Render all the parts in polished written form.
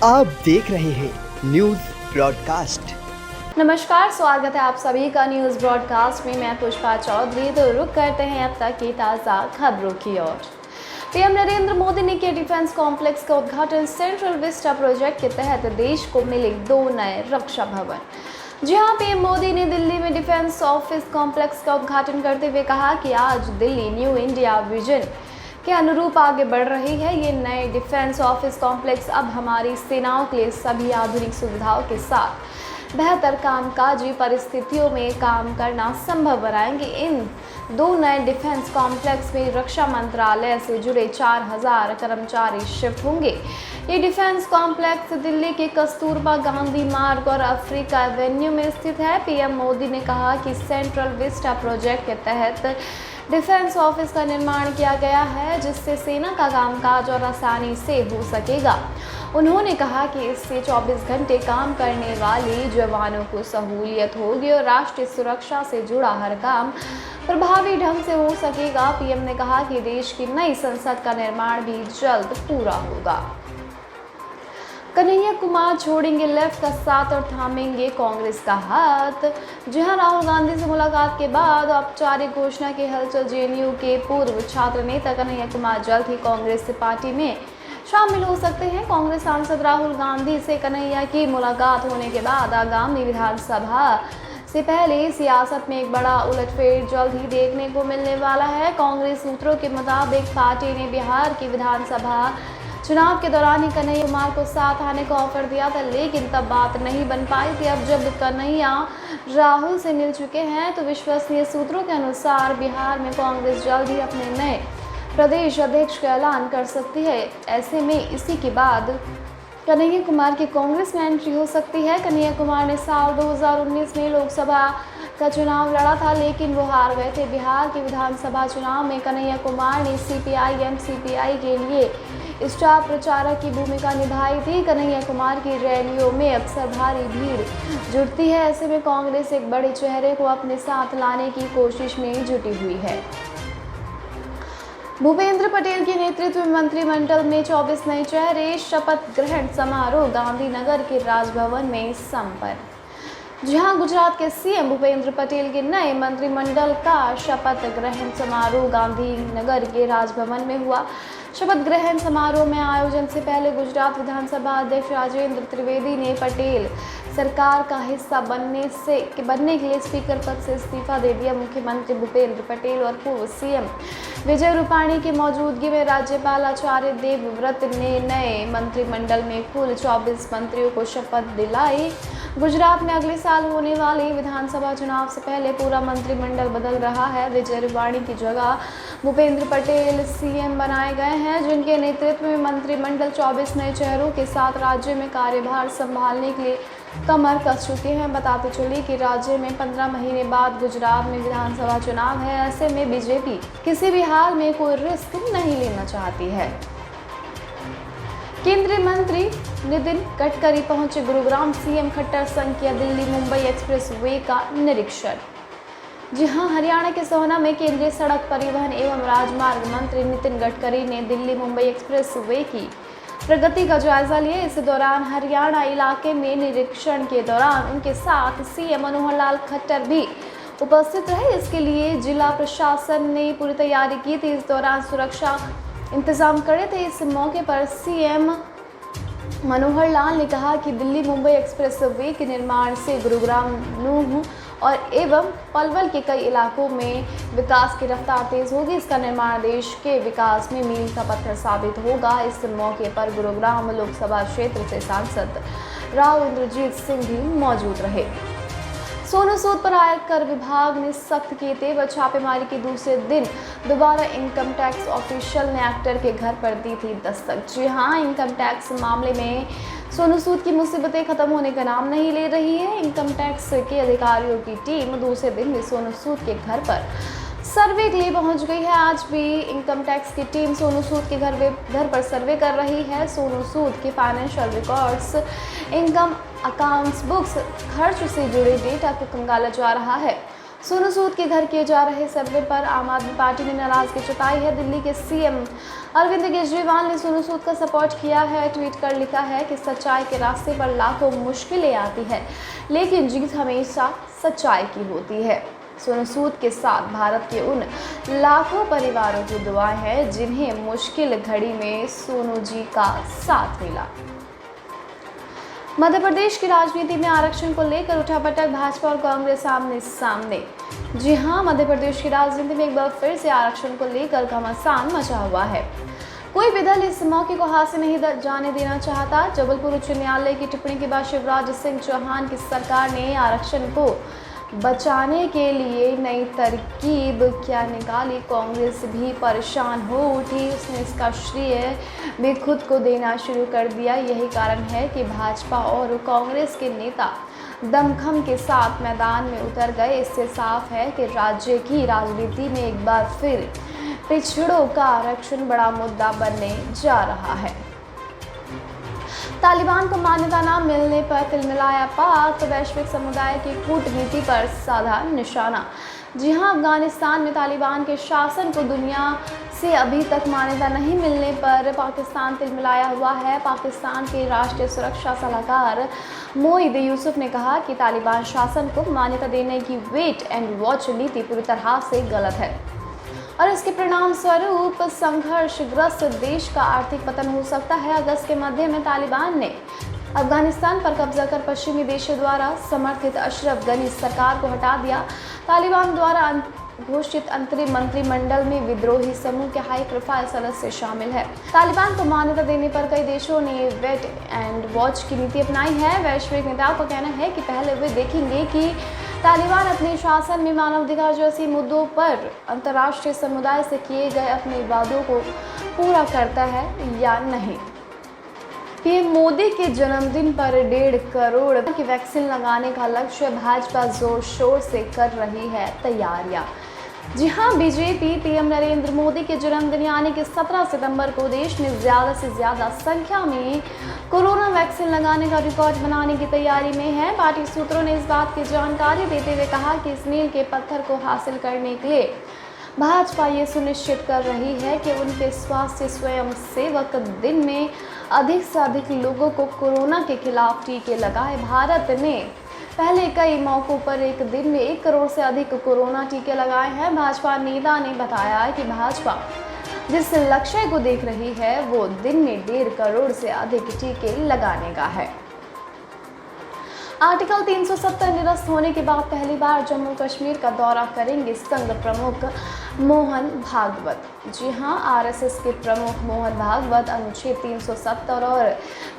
आप देख रहे हैं न्यूज ब्रॉडकास्ट। नमस्कार, स्वागत है आप सभी का न्यूज ब्रॉडकास्ट में। मैं पुष्पा चौधरी। तो रुक करते हैं अब तक की ताज़ा खबरों की ओर। पीएम नरेंद्र मोदी ने किया डिफेंस कॉम्प्लेक्स का उद्घाटन। सेंट्रल विस्टा प्रोजेक्ट के तहत देश को मिले 2 नए रक्षा भवन। जी हां, पीएम मोदी ने दिल्ली में डिफेंस ऑफिस कॉम्प्लेक्स का उद्घाटन करते हुए कहा कि आज दिल्ली न्यू इंडिया विजन के अनुरूप आगे बढ़ रही है। ये नए डिफेंस ऑफिस कॉम्प्लेक्स अब हमारी सेनाओं के लिए सभी आधुनिक सुविधाओं के साथ बेहतर कामकाजी परिस्थितियों में काम करना संभव बनाएंगे। इन 2 नए डिफेंस कॉम्प्लेक्स में रक्षा मंत्रालय से जुड़े 4000 कर्मचारी शिफ्ट होंगे। ये डिफेंस कॉम्प्लेक्स दिल्ली के कस्तूरबा गांधी मार्ग और अफ्रीका एवेन्यू में स्थित है। पीएम मोदी ने कहा कि सेंट्रल विस्टा प्रोजेक्ट के तहत डिफेंस ऑफिस का निर्माण किया गया है, जिससे सेना का कामकाज और आसानी से हो सकेगा। उन्होंने कहा कि इससे 24 घंटे काम करने वाले जवानों को सहूलियत होगी और राष्ट्रीय सुरक्षा से जुड़ा हर काम प्रभावी ढंग से हो सकेगा। पीएम ने कहा कि देश की नई संसद का निर्माण भी जल्द पूरा होगा। कन्हैया कुमार छोड़ेंगे लेफ्ट का साथ और थामेंगे कांग्रेस का हाथ। जी हां, राहुल गांधी से मुलाकात के बाद औपचारिक घोषणा की हलचल। जेएनयू के पूर्व छात्र नेता कन्हैया कुमार जल्द ही कांग्रेस पार्टी में शामिल हो सकते हैं। कांग्रेस सांसद राहुल गांधी से कन्हैया की मुलाकात होने के बाद आगामी विधानसभा से पहले सियासत में एक बड़ा उलटफेर जल्द ही देखने को मिलने वाला है। कांग्रेस सूत्रों के मुताबिक पार्टी ने बिहार की विधानसभा चुनाव के दौरान ही कन्हैया कुमार को साथ आने का ऑफर दिया था, लेकिन तब बात नहीं बन पाई थी। अब जब कन्हैया राहुल से मिल चुके हैं तो विश्वसनीय सूत्रों के अनुसार बिहार में कांग्रेस जल्द ही अपने नए प्रदेश अध्यक्ष का ऐलान कर सकती है। ऐसे में इसी के बाद कन्हैया कुमार की कांग्रेस में एंट्री हो सकती है। कन्हैया कुमार ने साल 2019 में लोकसभा का चुनाव लड़ा था, लेकिन वो हार गए थे। बिहार की विधानसभा चुनाव में कन्हैया कुमार ने सीपीआई के लिए स्टार प्रचारक की भूमिका निभाई थी। कन्हैया कुमार की रैलियों में अक्सर भारी भीड़ जुटती है। ऐसे में कांग्रेस एक बड़े चेहरे को अपने साथ लाने की कोशिश में जुटी हुई है। भूपेंद्र पटेल के नेतृत्व में मंत्रिमंडल में 24 नए चेहरे। शपथ ग्रहण समारोह गांधीनगर के राजभवन में संपन्न। जहां गुजरात के सीएम भूपेंद्र पटेल के नए मंत्रिमंडल का शपथ ग्रहण समारोह गांधीनगर के राजभवन में हुआ। शपथ ग्रहण समारोह में आयोजन से पहले गुजरात विधानसभा अध्यक्ष राजेंद्र त्रिवेदी ने पटेल सरकार का हिस्सा बनने के लिए स्पीकर पद से इस्तीफा दे दिया। मुख्यमंत्री भूपेंद्र पटेल और पूर्व सीएम विजय रूपाणी की मौजूदगी में राज्यपाल आचार्य देवव्रत ने नए मंत्रिमंडल में कुल 24 मंत्रियों को शपथ दिलाई। गुजरात में अगले साल होने वाले विधानसभा चुनाव से पहले पूरा मंत्रिमंडल बदल रहा है। विजय रूपाणी की जगह भूपेंद्र पटेल सीएम बनाए गए हैं, जिनके नेतृत्व में मंत्रिमंडल 24 नए चेहरों के साथ राज्य में कार्यभार संभालने के लिए कमर कस चुके हैं। बताते चले कि राज्य में 15 महीने बाद गुजरात में विधानसभा चुनाव है। ऐसे में बीजेपी किसी भी हाल में कोई रिस्क नहीं लेना चाहती है। केंद्रीय मंत्री नितिन गडकरी पहुंचे गुरुग्राम। सीएम खट्टर संघ किया दिल्ली मुंबई एक्सप्रेस वे का निरीक्षण। जी हां, हरियाणा के सोहना में केंद्रीय सड़क परिवहन एवं राजमार्ग मंत्री नितिन गडकरी ने दिल्ली मुंबई एक्सप्रेस वे की प्रगति का जायजा लिया। इस दौरान हरियाणा इलाके में निरीक्षण के दौरान उनके साथ सीएम मनोहर लाल खट्टर भी उपस्थित रहे। इसके लिए जिला प्रशासन ने पूरी तैयारी की थी। इस दौरान सुरक्षा इंतजाम करे थे। इस मौके पर सीएम मनोहर लाल ने कहा कि दिल्ली मुंबई एक्सप्रेस वे के निर्माण से गुरुग्राम नूंह और एवं पलवल के कई इलाकों में विकास की रफ्तार तेज होगी। इसका निर्माण देश के विकास में मील का पत्थर साबित होगा। इस मौके पर गुरुग्राम लोकसभा क्षेत्र से सांसद राव इंद्रजीत सिंह भी मौजूद रहे। सोनू सूद पर आयकर विभाग ने सख्त किए तेवर। छापेमारी के दूसरे दिन दोबारा इनकम टैक्स ऑफिशियल ने एक्टर के घर पर दी थी दस्तक। जी हां, इनकम टैक्स मामले में सोनू सूद की मुसीबतें खत्म होने का नाम नहीं ले रही है। इनकम टैक्स के अधिकारियों की टीम दूसरे दिन भी सोनू सूद के घर पर सर्वे के लिए पहुंच गई है। आज भी इनकम टैक्स की टीम सोनू सूद के घर पर सर्वे कर रही है। सोनू सूद के financial records, income accounts books, खर्च से जुड़े डेटा को खंगाला जा रहा है। सोनू सूद के घर किए जा रहे सर्वे पर आम आदमी पार्टी ने नाराजगी जताई है। दिल्ली के सीएम अरविंद केजरीवाल ने सोनू सूद का सपोर्ट किया है। ट्वीट कर लिखा है कि सच्चाई के रास्ते पर लाखों मुश्किलें आती है, लेकिन जीत हमेशा सच्चाई की होती है। सोनू सूद के साथ भारत के उन लाखों परिवारों की दुआएं हैं जिन्हें मुश्किल घड़ी में सोनू जी का साथ मिला। मध्य प्रदेश की राजनीति में आरक्षण को लेकर उठापटक, भाजपा और कांग्रेस आमने सामने। जी हां, मध्य प्रदेश की राजनीति में एक बार फिर से आरक्षण को लेकर घमासान मचा हुआ है। कोई भी दल इस मौके को हाथ से नहीं जाने देना चाहता। जबलपुर उच्च न्यायालय की टिप्पणी के बाद शिवराज सिंह चौहान की सरकार ने आरक्षण को बचाने के लिए नई तरकीब क्या निकाली। कांग्रेस भी परेशान हो उठी, उसने इसका श्रेय भी खुद को देना शुरू कर दिया। यही कारण है कि भाजपा और कांग्रेस के नेता दमखम के साथ मैदान में उतर गए। इससे साफ है कि राज्य की राजनीति में एक बार फिर पिछड़ों का आरक्षण बड़ा मुद्दा बनने जा रहा है। तालिबान को मान्यता न मिलने पर तिलमिलाया पाक, तो वैश्विक समुदाय की कूटनीति पर साधा निशाना। जी हां, अफगानिस्तान में तालिबान के शासन को दुनिया से अभी तक मान्यता नहीं मिलने पर पाकिस्तान तिलमिलाया हुआ है। पाकिस्तान के राष्ट्रीय सुरक्षा सलाहकार मोईद यूसुफ ने कहा कि तालिबान शासन को मान्यता देने की वेट एंड वॉच नीति पूरी तरह से गलत है और इसके परिणाम स्वरूप संघर्षग्रस्त देश का आर्थिक पतन हो सकता है। अगस्त के मध्य में तालिबान ने अफगानिस्तान पर कब्जा कर पश्चिमी देशों द्वारा समर्थित अशरफ गनी सरकार को हटा दिया। तालिबान द्वारा घोषित अंतरिम मंत्रिमंडल में विद्रोही समूह के हाई प्रोफाइल सदस्य शामिल है। तालिबान को मान्यता देने पर कई देशों ने वेट एंड वॉच की नीति अपनाई है। वैश्विक नेताओं का कहना है कि पहले वे देखेंगे कि तालिबान अपने शासन में मानवाधिकार जैसे मुद्दों पर अंतर्राष्ट्रीय समुदाय से किए गए अपने वादों को पूरा करता है या नहीं। पीएम मोदी के जन्मदिन पर 1.5 करोड़ की वैक्सीन लगाने का लक्ष्य, भाजपा जोर शोर से कर रही है तैयारियां। जी हां, बीजेपी पीएम नरेंद्र मोदी के जन्मदिन यानी कि 17 सितंबर को देश में ज़्यादा से ज़्यादा संख्या में कोरोना वैक्सीन लगाने का रिकॉर्ड बनाने की तैयारी में है। पार्टी सूत्रों ने इस बात की जानकारी देते हुए कहा कि इस मील के पत्थर को हासिल करने के लिए भाजपा ये सुनिश्चित कर रही है कि उनके स्वास्थ्य स्वयं सेवक दिन में अधिक से अधिक लोगों को कोरोना के खिलाफ टीके लगाए। भारत ने पहले कई मौकों पर एक दिन में 1 करोड़ से अधिक कोरोना टीके लगाए हैं। भाजपा नेता ने बताया कि भाजपा जिस लक्ष्य को देख रही है वो दिन में 1.5 करोड़ से अधिक टीके लगाने का है। आर्टिकल 370 निरस्त होने के बाद पहली बार जम्मू कश्मीर का दौरा करेंगे संघ प्रमुख मोहन भागवत। जी हां, आरएसएस के प्रमुख मोहन भागवत अनुच्छेद 370 और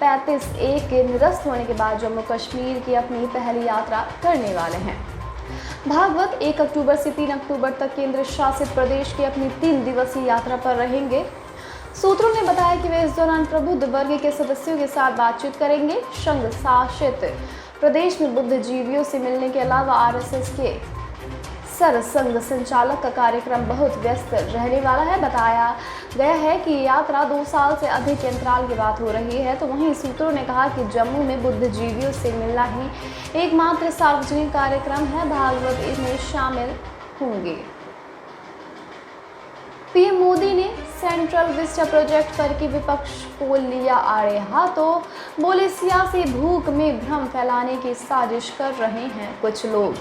35A के निरस्त होने के बाद जम्मू कश्मीर की अपनी पहली यात्रा करने वाले हैं। भागवत 1 अक्टूबर से 3 अक्टूबर तक केंद्र शासित प्रदेश की अपनी 3 दिवसीय यात्रा पर रहेंगे। सूत्रों ने बताया कि वे इस दौरान प्रबुद्ध वर्ग के सदस्यों के साथ बातचीत करेंगे। संघ शासित प्रदेश में बुद्धिजीवियों से मिलने के अलावा आरएसएस के सरसंघ संचालक का कार्यक्रम बहुत व्यस्त रहने वाला है। बताया गया है कि यात्रा 2 साल से अधिक अंतराल के बाद हो रही है। तो वहीं सूत्रों ने कहा कि जम्मू में बुद्धिजीवियों से मिलना ही एकमात्र सार्वजनिक कार्यक्रम है। भागवत इसमें शामिल होंगे। पीएम मोदी ने सेंट्रल विस्टा प्रोजेक्ट पर कि विपक्ष को लिया आड़े हाथों, बोले सियासी भूख में भ्रम फैलाने की साजिश कर रहे हैं कुछ लोग।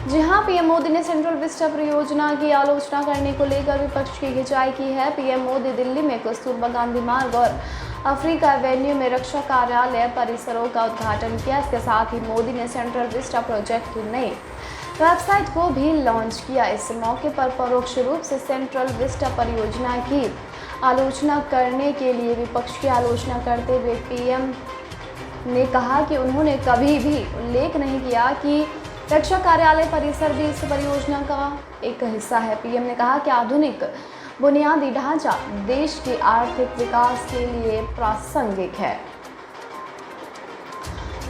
जी हां, पीएम मोदी ने सेंट्रल विस्टा परियोजना की आलोचना करने को लेकर विपक्ष की खिंचाई की है। पीएम मोदी दिल्ली में कस्तूरबा गांधी मार्ग और अफ्रीका एवेन्यू में रक्षा कार्यालय परिसरों का उद्घाटन किया। इसके साथ ही मोदी ने सेंट्रल विस्टा प्रोजेक्ट की नई वेबसाइट को भी लॉन्च किया। इस मौके पर परोक्ष रूप से सेंट्रल विस्टा परियोजना की आलोचना करने के लिए विपक्ष की आलोचना करते हुए पीएम ने कहा कि उन्होंने कभी भी उल्लेख नहीं किया कि रक्षा कार्यालय परिसर भी इस परियोजना का एक हिस्सा है। पीएम ने कहा कि आधुनिक बुनियादी ढांचा देश के आर्थिक विकास के लिए प्रासंगिक है।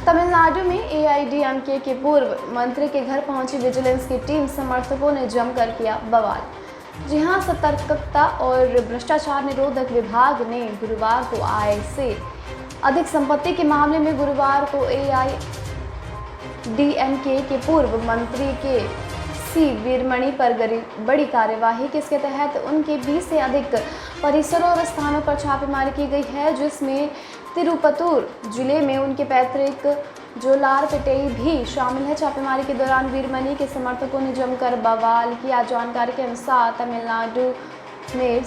तमिलनाडु में एआईएडीएमके के पूर्व मंत्री के घर पहुंची विजिलेंस की टीम, समर्थकों ने जमकर किया बवाल। जी हां, सतर्कता और भ्रष्टाचार निरोधक विभाग ने गुरुवार को आय से अधिक संपत्ति के मामले में गुरुवार को एआईएडीएमके के पूर्व मंत्री के सी वीरमणि पर बड़ी कार्यवाही, किसके तहत उनके 20 से अधिक परिसरों और स्थानों पर छापेमारी की गई है, जिसमें तिरुपतूर जिले में उनके पैतृक जोलारपेटई भी शामिल है। छापेमारी के दौरान वीरमणि के समर्थकों ने जमकर बवाल किया। जानकारी के अनुसार तमिलनाडु में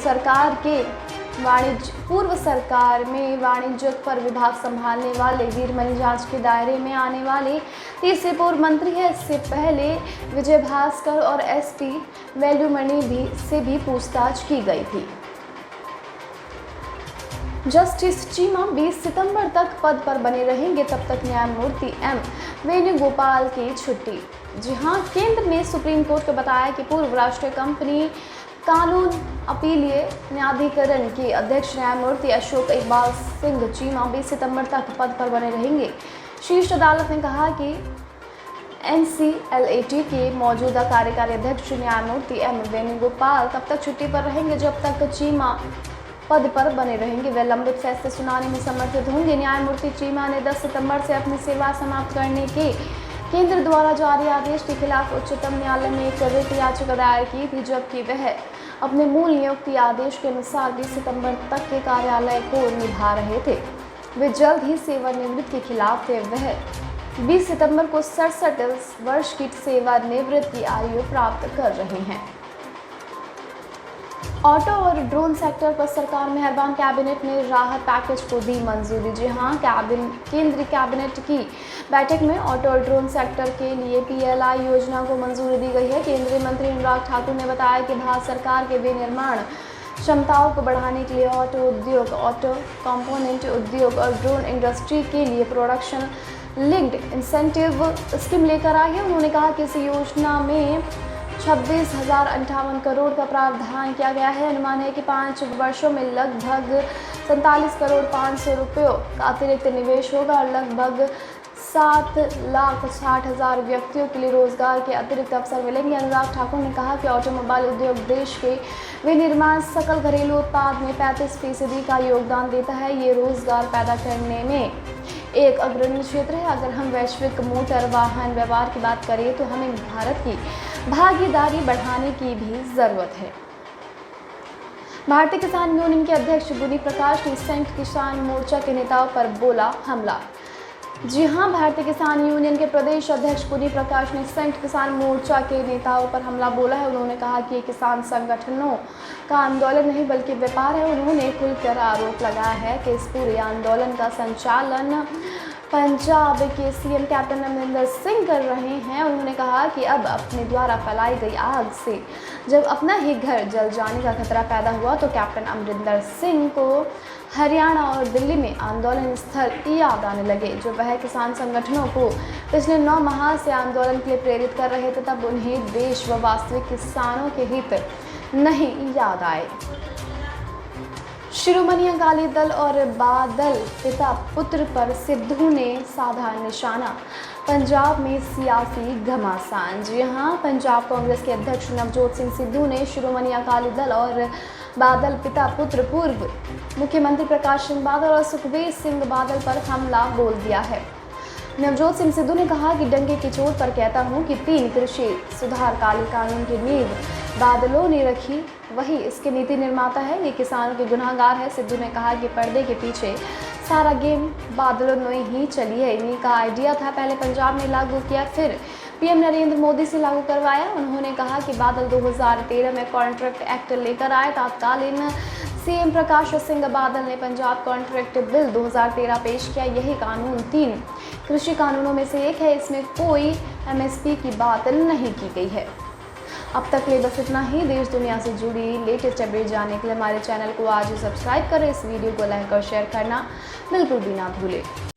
पूर्व सरकार में वाणिज्य पर विभाग संभालने वाले वीरमणि जांच के दायरे में आने वाले तीसरे पूर्व मंत्री है। इससे पहले विजय भास्कर और एसपी वेलुमणि से भी पूछताछ की गई थी। जस्टिस चीमा 20 सितंबर तक पद पर बने रहेंगे, तब तक न्यायमूर्ति एम वेणुगोपाल की छुट्टी। जी हां, केंद्र ने सुप्रीम कोर्ट को बताया कि पूर्व राष्ट्रीय कंपनी कानून अपीलीय न्यायाधिकरण के अध्यक्ष न्यायमूर्ति अशोक इकबाल सिंह चीमा 20 सितंबर तक पद पर बने रहेंगे। शीर्ष अदालत ने कहा कि NCLAT के मौजूदा कार्यकारी अध्यक्ष न्यायमूर्ति एम वेणुगोपाल तब तक छुट्टी पर रहेंगे जब तक चीमा पद पर बने रहेंगे। वे लंबित फैसले सुनाने में समर्थित होंगे। न्यायमूर्ति चीमा ने 10 सितंबर से अपनी सेवा समाप्त करने के केंद्र द्वारा जारी आदेश के खिलाफ उच्चतम न्यायालय में एक रिट याचिका दायर की थी, जबकि वह अपने मूल नियुक्ति आदेश के अनुसार 20 सितंबर तक के कार्यालय को निभा रहे थे। वे जल्द ही सेवानिवृत्ति के खिलाफ थे। वह 20 सितंबर को 67 वर्ष की सेवानिवृत्ति आयु प्राप्त कर रहे हैं। ऑटो और ड्रोन सेक्टर पर सरकार मेहरबान, कैबिनेट ने राहत पैकेज को दी मंजूरी। जी हां, केंद्रीय कैबिनेट की बैठक में ऑटो और ड्रोन सेक्टर के लिए PLI योजना को मंजूरी दी गई है। केंद्रीय मंत्री अनुराग ठाकुर ने बताया कि भारत सरकार के विनिर्माण क्षमताओं को बढ़ाने के लिए ऑटो उद्योग, ऑटो कंपोनेंट उद्योग और ड्रोन इंडस्ट्री के लिए प्रोडक्शन लिंक्ड इंसेंटिव स्कीम लेकर आई है। उन्होंने कहा कि इस योजना में 26,058 करोड़ का प्रावधान किया गया है। अनुमान है कि 5 वर्षों में लगभग 47 करोड़ 500 रुपयों का अतिरिक्त निवेश होगा और लगभग 7,60,000 व्यक्तियों के लिए रोजगार के अतिरिक्त अवसर मिलेंगे। अनुराग ठाकुर ने कहा कि ऑटोमोबाइल उद्योग देश के विनिर्माण सकल घरेलू उत्पाद में 35% का योगदान देता है। ये रोजगार पैदा करने में एक अग्रणी क्षेत्र है। अगर हम वैश्विक मोटर वाहन व्यवहार की बात करें तो हमें भारत की भागीदारी बढ़ाने की भी ज़रूरत है। भारतीय किसान यूनियन के अध्यक्ष गुनी प्रकाश ने संयुक्त किसान मोर्चा के नेताओं पर बोला हमला। जी हां, भारतीय किसान यूनियन के प्रदेश अध्यक्ष गुनी प्रकाश ने संयुक्त किसान मोर्चा के नेताओं पर हमला बोला है। उन्होंने कहा कि ये किसान संगठनों का आंदोलन नहीं बल्कि व्यापार है। उन्होंने खुलकर आरोप लगाया है कि इस पूरे आंदोलन का संचालन पंजाब के CM कैप्टन अमरिंदर सिंह कर रहे हैं। उन्होंने कहा कि अब अपने द्वारा फैलाई गई आग से जब अपना ही घर जल जाने का खतरा पैदा हुआ तो कैप्टन अमरिंदर सिंह को हरियाणा और दिल्ली में आंदोलन स्थल याद आने लगे, जो वह किसान संगठनों को पिछले 9 माह से आंदोलन के लिए प्रेरित कर रहे थे। तब उन्हें देश व वास्तविक किसानों के हित नहीं याद आए। शिरोमणि अकाली दल और बादल पिता पुत्र पर सिद्धू ने साधा निशाना। पंजाब में सियासी घमासान। जी हां, पंजाब कांग्रेस के अध्यक्ष नवजोत सिंह सिद्धू ने शिरोमणि अकाली दल और बादल पिता पुत्र पूर्व मुख्यमंत्री प्रकाश सिंह बादल और सुखबीर सिंह बादल पर हमला बोल दिया है। नवजोत सिंह सिद्धू ने कहा कि डंके की चोट पर कहता हूं कि 3 कृषि सुधार काले कानून की नींव बादलों ने रखी, वही इसके नीति निर्माता है, ये किसानों के गुनाहगार है। सिद्धू ने कहा कि पर्दे के पीछे सारा गेम बादलों ने ही चली है। इन्हीं का आइडिया था, पहले पंजाब में लागू किया, फिर PM नरेंद्र मोदी से लागू करवाया। उन्होंने कहा कि बादल 2013 में कॉन्ट्रैक्ट एक्ट लेकर आए। तत्कालीन CM प्रकाश सिंह बादल ने पंजाब कॉन्ट्रैक्ट बिल 2013 पेश किया। यही कानून 3 कृषि कानूनों में से एक है। इसमें कोई MSP की बात नहीं की गई है। अब तक ले बस इतना ही। देश दुनिया से जुड़ी लेटेस्ट अपडेट जानने के लिए हमारे चैनल को आज सब्सक्राइब करें। इस वीडियो को लाइक और शेयर करना बिल्कुल भी ना भूलें।